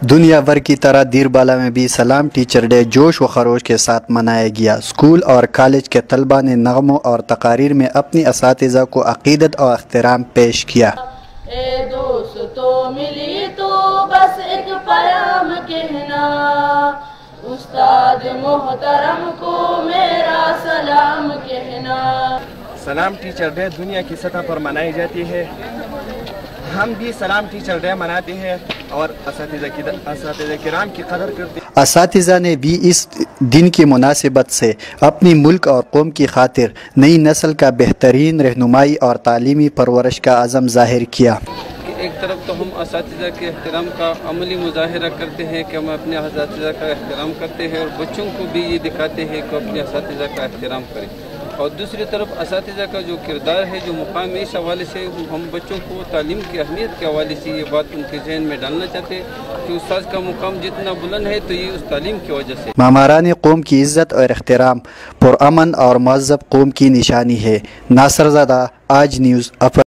دنیا بھر کی طرح دیر بالا میں بھی سلام ٹیچر ڈے جوش و خروش کے ساتھ منایا گیا۔ اسکول اور کالج کے طلباء نے نغموں اور تقاریر میں اپنی اساتذہ کو عقیدت اور احترام پیش کیا۔ اے دوستو ملی تو بس ایک پیام کہنا، استاد محترم کو میرا سلام کہنا۔ سلام ٹیچر ڈے دنیا کی سطح پر منائی جاتی ہے۔ ہم بھی سلام ٹیچر ڈے مناتے ہیں اور اساتذہ کرام کی قدر کرتے ہیں۔ اساتذہ نے بھی اس دن کی مناسبت سے اپنی ملک اور قوم کی خاطر نئی نسل کا بہترین رہنمائی اور تعلیمی پرورش کا عزم ظاہر کیا۔ ایک طرف تو ہم اساتذہ کے احترام کا عملی مظاہرہ کرتے ہیں کہ ہم اپنے اساتذہ کا احترام کرتے ہیں اور بچوں کو بھی یہ دکھاتے ہیں کہ اپنے اساتذہ کا احترام کریں، اور دوسری طرف اساتذہ کا جو کردار ہے، جو مقام ہے، اس حوالے سے ہم بچوں کو تعلیم کی اہمیت کے حوالے سے یہ بات ان کے ذہن میں ڈالنا چاہتے ہیں کہ استاد کا مقام جتنا بلند ہے تو یہ اس تعلیم کی وجہ سے۔ معماران قوم کی عزت اور احترام پرامن اور مہذب قوم کی نشانی ہے۔ ناصر زادہ، آج نیوز۔